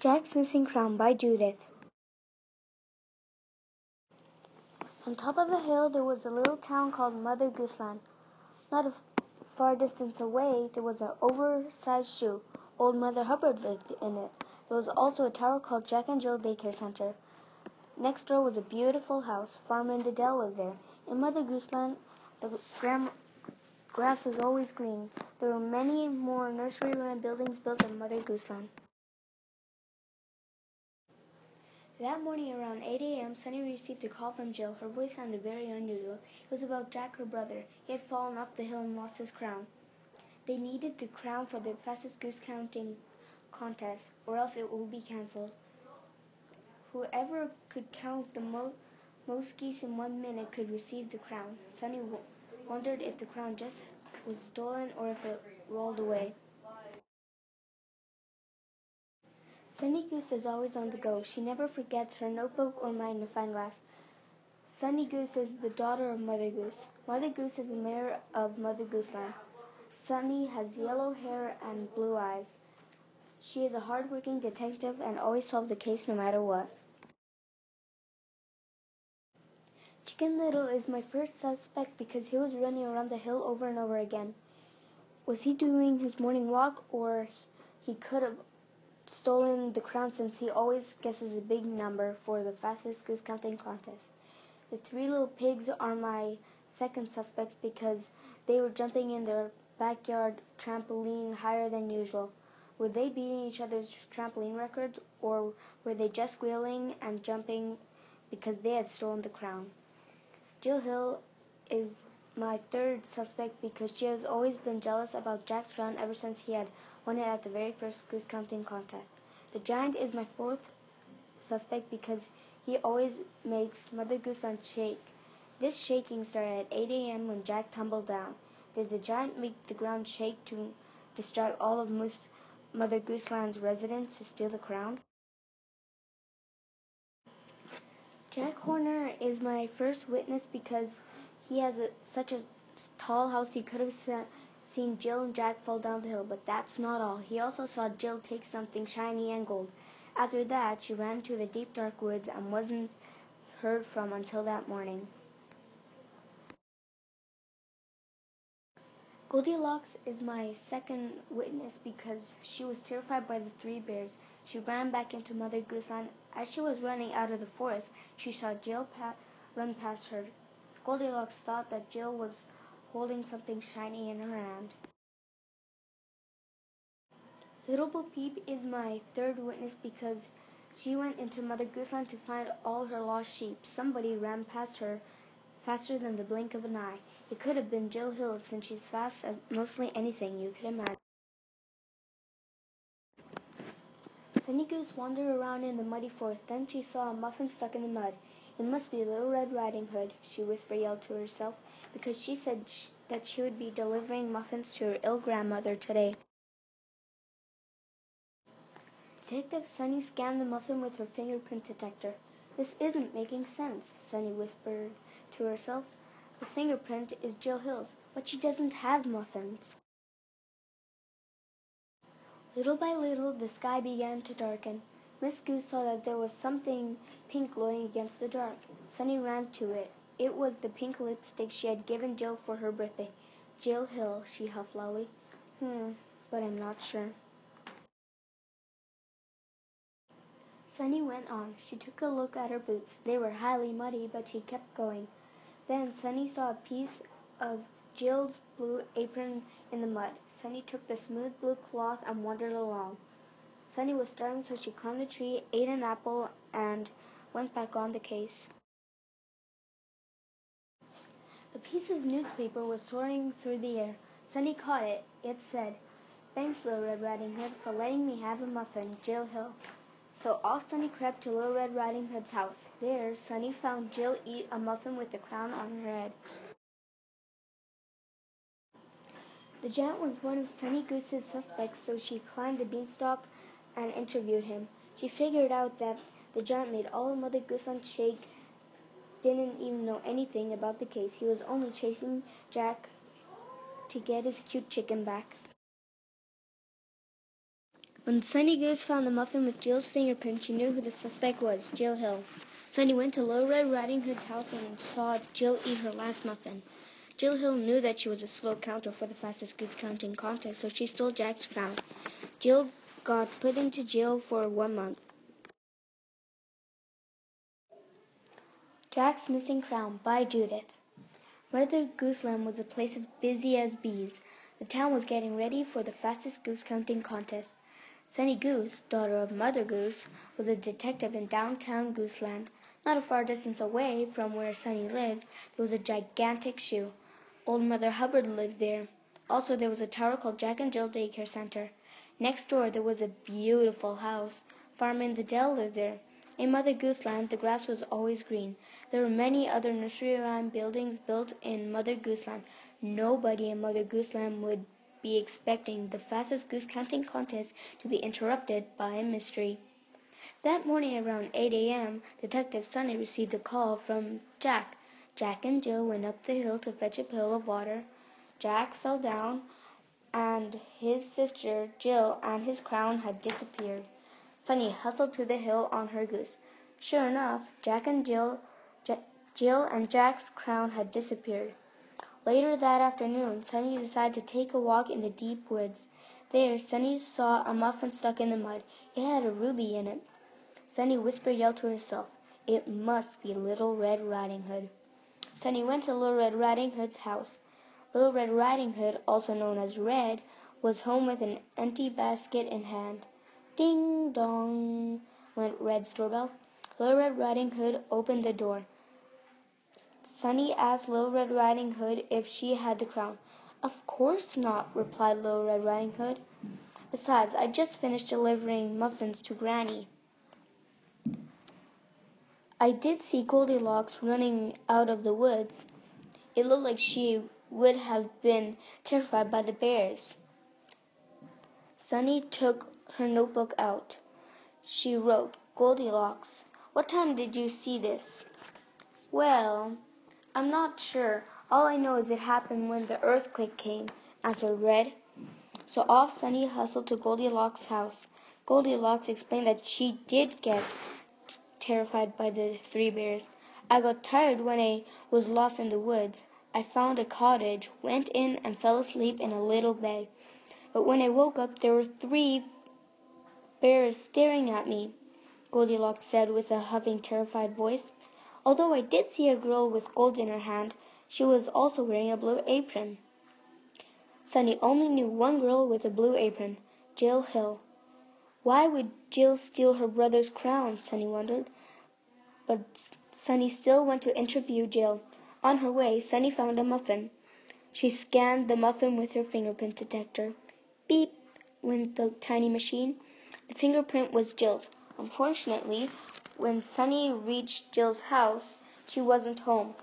Jack's Missing Crown by Judith. On top of a hill there was a little town called Mother Gooseland. Not a far distance away there was an oversized shoe. Old Mother Hubbard lived in it. There was also a tower called Jack and Jill Daycare Center. Next door was a beautiful house. Farmer Diddell was there. In Mother Gooseland, the grass was always green. There were many more nursery-run buildings built in Mother Gooseland. That morning around 8 a.m., Sunny received a call from Jill. Her voice sounded very unusual. It was about Jack, her brother. He had fallen off the hill and lost his crown. They needed the crown for the fastest goose counting contest, or else it will be canceled. Whoever could count the most geese in 1 minute could receive the crown. Sunny wondered if the crown just was stolen or if it rolled away. Sunny Goose is always on the go. She never forgets her notebook or magnifying glass. Sunny Goose is the daughter of Mother Goose. Mother Goose is the mayor of Mother Gooseland. Sunny has yellow hair and blue eyes. She is a hard-working detective and always solves the case no matter what. Chicken Little is my first suspect because he was running around the hill over and over again. Was he doing his morning walk, or he could have stolen the crown since he always guesses a big number for the fastest goose counting contest? The three little pigs are my second suspects because they were jumping in their backyard trampoline higher than usual. Were they beating each other's trampoline records, or were they just squealing and jumping because they had stolen the crown? Jill Hill is my third suspect because she has always been jealous about Jack's crown ever since he had won it at the very first goose counting contest. The giant is my fourth suspect because he always makes Mother Gooseland shake. This shaking started at 8 a.m. when Jack tumbled down. Did the giant make the ground shake to distract all of Mother Gooseland's residents to steal the crown? Jack Horner is my first witness because he has such a tall house he could have seen Jill and Jack fall down the hill, but that's not all. He also saw Jill take something shiny and gold. After that, she ran to the deep dark woods and wasn't heard from until that morning. Goldilocks is my second witness because she was terrified by the three bears. She ran back into Mother Gooseland. As she was running out of the forest, she saw Jill run past her. Goldilocks thought that Jill was holding something shiny in her hand. Little Bo Peep is my third witness because she went into Mother Gooseland to find all her lost sheep. Somebody ran past her faster than the blink of an eye. It could have been Jill Hill since she's fast as mostly anything you could imagine. Sunny Goose wandered around in the muddy forest. Then she saw a muffin stuck in the mud. It must be Little Red Riding Hood, she yelled to herself, because she said that she would be delivering muffins to her ill grandmother today. Detective Sunny scanned the muffin with her fingerprint detector. This isn't making sense, Sunny whispered to herself. The fingerprint is Jill Hill's, but she doesn't have muffins. Little by little, the sky began to darken. Miss Goose saw that there was something pink glowing against the dark. Sunny ran to it. It was the pink lipstick she had given Jill for her birthday. Jill Hill, she huffed loudly. But I'm not sure. Sunny went on. She took a look at her boots. They were highly muddy, but she kept going. Then Sunny saw a piece of Jill's blue apron in the mud. Sunny took the smooth blue cloth and wandered along. Sunny was starving, so she climbed a tree, ate an apple, and went back on the case. A piece of newspaper was soaring through the air. Sunny caught it. It said, "Thanks, Little Red Riding Hood, for letting me have a muffin, Jill Hill." So off Sunny crept to Little Red Riding Hood's house. There, Sunny found Jill eat a muffin with the crown on her head. The giant was one of Sunny Goose's suspects, so she climbed the beanstalk and interviewed him. She figured out that the giant made all of Mother Gooseland shake, didn't even know anything about the case. He was only chasing Jack to get his cute chicken back. When Sunny Goose found the muffin with Jill's fingerprint, she knew who the suspect was, Jill Hill. Sunny went to Little Red Riding Hood's house and saw Jill eat her last muffin. Jill Hill knew that she was a slow counter for the fastest goose counting contest, so she stole Jack's crown. Jill got put into jail for 1 month. Jack's Missing Crown by Judith. Mother Gooseland was a place as busy as bees. The town was getting ready for the fastest goose counting contest. Sunny Goose, daughter of Mother Goose, was a detective in downtown Gooseland. Not a far distance away from where Sunny lived, there was a gigantic shoe. Old Mother Hubbard lived there. Also, there was a tower called Jack and Jill Daycare Center. Next door, there was a beautiful house. Farmer the Dell lived there. In Mother Gooseland, the grass was always green. There were many other nursery rhyme buildings built in Mother Gooseland. Nobody in Mother Gooseland would be expecting the fastest goose counting contest to be interrupted by a mystery. That morning around 8 a.m., Detective Sunny received a call from Jack. Jack and Jill went up the hill to fetch a pail of water. Jack fell down, and his sister Jill and his crown had disappeared. Sunny hustled to the hill on her goose. Sure enough, Jill and Jack's crown had disappeared. Later that afternoon, Sunny decided to take a walk in the deep woods. There, Sunny saw a muffin stuck in the mud. It had a ruby in it. Sunny yelled to herself, "It must be Little Red Riding Hood." Sunny went to Little Red Riding Hood's house. Little Red Riding Hood, also known as Red, was home with an empty basket in hand. Ding dong, went Red's doorbell. Little Red Riding Hood opened the door. Sunny asked Little Red Riding Hood if she had the crown. "Of course not," replied Little Red Riding Hood. "Besides, I just finished delivering muffins to Granny. I did see Goldilocks running out of the woods. It looked like she would have been terrified by the bears." Sunny took her notebook out. She wrote, "Goldilocks. What time did you see this?" "Well, I'm not sure. All I know is it happened when the earthquake came," answered Red. So off Sunny hustled to Goldilocks' house. Goldilocks explained that she did get terrified by the 3 bears. "I got tired when I was lost in the woods. I found a cottage, went in, and fell asleep in a little bed. But when I woke up, there were 3 bears staring at me," Goldilocks said with a huffing, terrified voice. "Although I did see a girl with gold in her hand, she was also wearing a blue apron." Sunny only knew one girl with a blue apron, Jill Hill. Why would Jill steal her brother's crown, Sunny wondered. But Sunny still went to interview Jill. On her way, Sunny found a muffin. She scanned the muffin with her fingerprint detector. Beep, went the tiny machine. The fingerprint was Jill's. Unfortunately, when Sunny reached Jill's house, she wasn't home.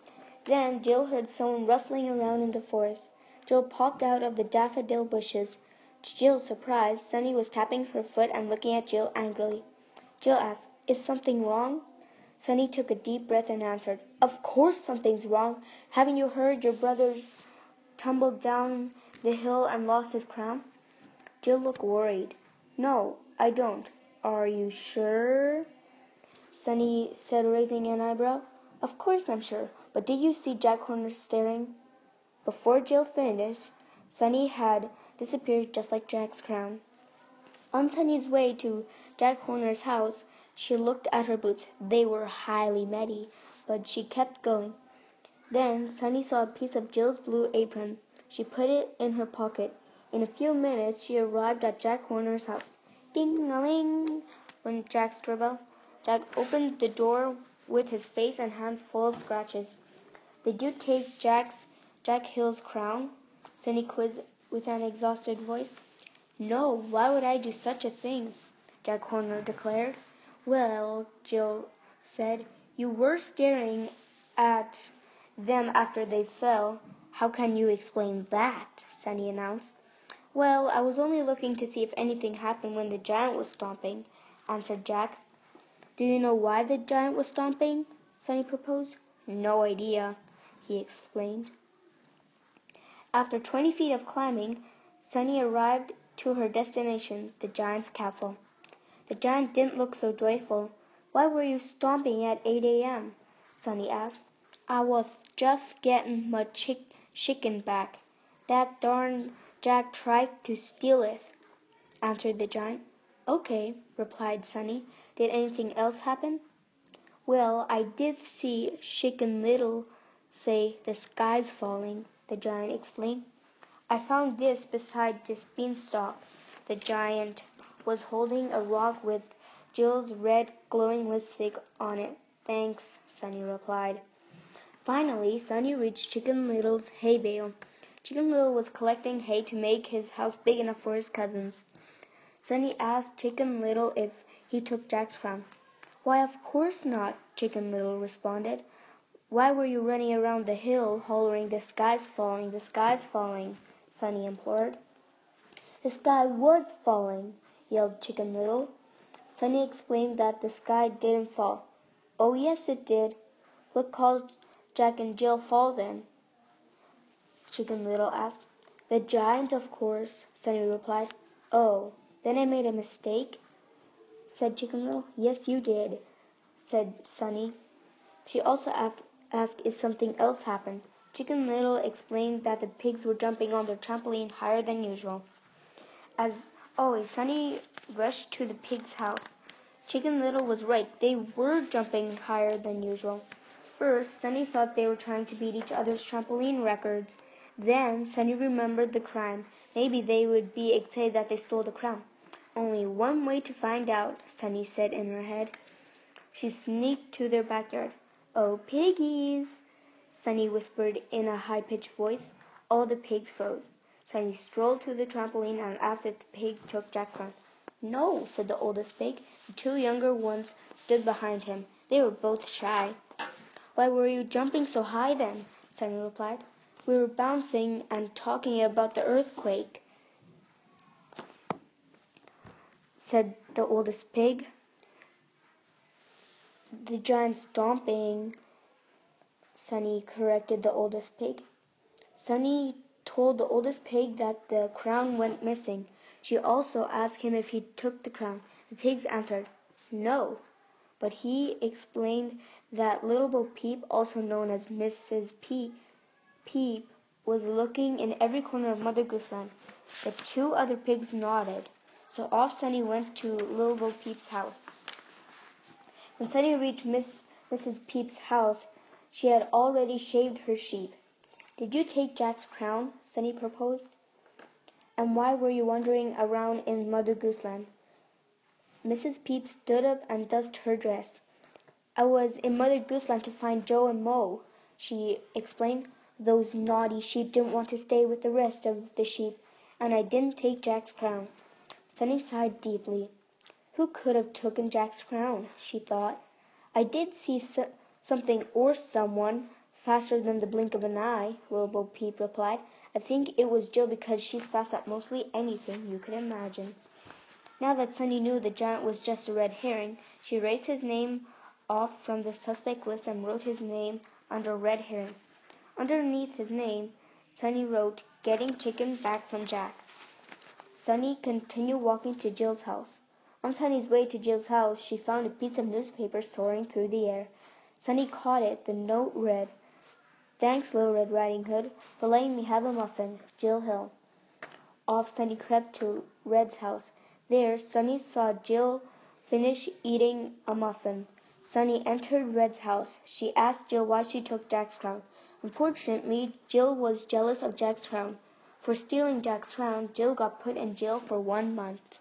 Then Jill heard someone rustling around in the forest. Jill popped out of the daffodil bushes. To Jill's surprise, Sunny was tapping her foot and looking at Jill angrily. Jill asked, "Is something wrong?" Sunny took a deep breath and answered, "Of course something's wrong. Haven't you heard your brother's tumbled down the hill and lost his crown?" Jill looked worried. "No, I don't." "Are you sure?" Sunny said, raising an eyebrow. "Of course I'm sure. But did you see Jack Horner staring?" Before Jill finished, Sunny had disappeared just like Jack's crown. On Sunny's way to Jack Horner's house, she looked at her boots. They were highly muddy, but she kept going. Then Sunny saw a piece of Jill's blue apron. She put it in her pocket. In a few minutes, she arrived at Jack Horner's house. Ding-a-ling, went Jack's doorbell. Jack opened the door with his face and hands full of scratches. "Did you take Jack Hill's crown?" Sunny quizzed with an exhausted voice. "No, why would I do such a thing?" Jack Horner declared. "Well," Jill said, "you were staring at them after they fell." "How can you explain that?" Sunny announced. "Well, I was only looking to see if anything happened when the giant was stomping," answered Jack. "Do you know why the giant was stomping?" Sunny proposed. "No idea," he explained. After 20 feet of climbing, Sunny arrived to her destination, the giant's castle. The giant didn't look so joyful. "Why were you stomping at 8 a.m.?" Sunny asked. "I was just getting my chicken back. That darn Jack tried to steal it," answered the giant. "Okay," replied Sunny. "Did anything else happen?" "Well, I did see Chicken Little say the sky's falling," the giant explained. "I found this beside this beanstalk." The giant was holding a rock with Jill's red glowing lipstick on it. "Thanks," Sunny replied. Finally, Sunny reached Chicken Little's hay bale. Chicken Little was collecting hay to make his house big enough for his cousins. Sunny asked Chicken Little if he took Jack's crown. "Why, of course not," Chicken Little responded. "Why were you running around the hill hollering, 'The sky's falling, the sky's falling'?" Sunny implored. "The sky was falling," yelled Chicken Little. Sunny explained that the sky didn't fall. "Oh, yes, it did. What caused Jack and Jill fall then?" Chicken Little asked. "The giant, of course," Sunny replied. "Oh, then I made a mistake?" said Chicken Little. "Yes, you did," said Sunny. She also asked if something else happened. Chicken Little explained that the pigs were jumping on their trampoline higher than usual. As always, Sunny rushed to the pig's house. Chicken Little was right. They were jumping higher than usual. First, Sunny thought they were trying to beat each other's trampoline records. Then, Sunny remembered the crime. Maybe they would be excited that they stole the crown. "Only one way to find out," Sunny said in her head. She sneaked to their backyard. "Oh, piggies," Sunny whispered in a high-pitched voice. All the pigs froze. Sunny strolled to the trampoline and asked if the pig took Jack's crown. "No," said the oldest pig. The two younger ones stood behind him. They were both shy. "Why were you jumping so high then?" Sunny replied. "We were bouncing and talking about the earthquake," said the oldest pig. "The giant stomping," Sunny corrected the oldest pig. Sunny told the oldest pig that the crown went missing. She also asked him if he took the crown. The pigs answered, "No," but he explained that Little Bo Peep, also known as Mrs. Peep, was looking in every corner of Mother Goose Land. The two other pigs nodded, so off Sunny went to Little Bo Peep's house. When Sunny reached Mrs. Peep's house, she had already shaved her sheep. "Did you take Jack's crown?" Sunny proposed. "And why were you wandering around in Mother Goose Land?" Mrs. Peep stood up and dusted her dress. "I was in Mother Goose Land to find Joe and Mo," she explained. "Those naughty sheep didn't want to stay with the rest of the sheep, and I didn't take Jack's crown." Sunny sighed deeply. Who could have taken Jack's crown? She thought. "I did see something or someone faster than the blink of an eye," Little Bo Peep replied. "I think it was Jill because she's fast at mostly anything you could imagine." Now that Sunny knew the giant was just a red herring, she erased his name off from the suspect list and wrote his name under red herring. Underneath his name, Sunny wrote, "Getting chicken back from Jack." Sunny continued walking to Jill's house. On Sunny's way to Jill's house, she found a piece of newspaper soaring through the air. Sunny caught it. The note read, "Thanks, Little Red Riding Hood, for letting me have a muffin. Jill Hill." Off Sunny crept to Red's house. There, Sunny saw Jill finish eating a muffin. Sunny entered Red's house. She asked Jill why she took Jack's crown. Unfortunately, Jill was jealous of Jack's crown. For stealing Jack's crown, Jill got put in jail for 1 month.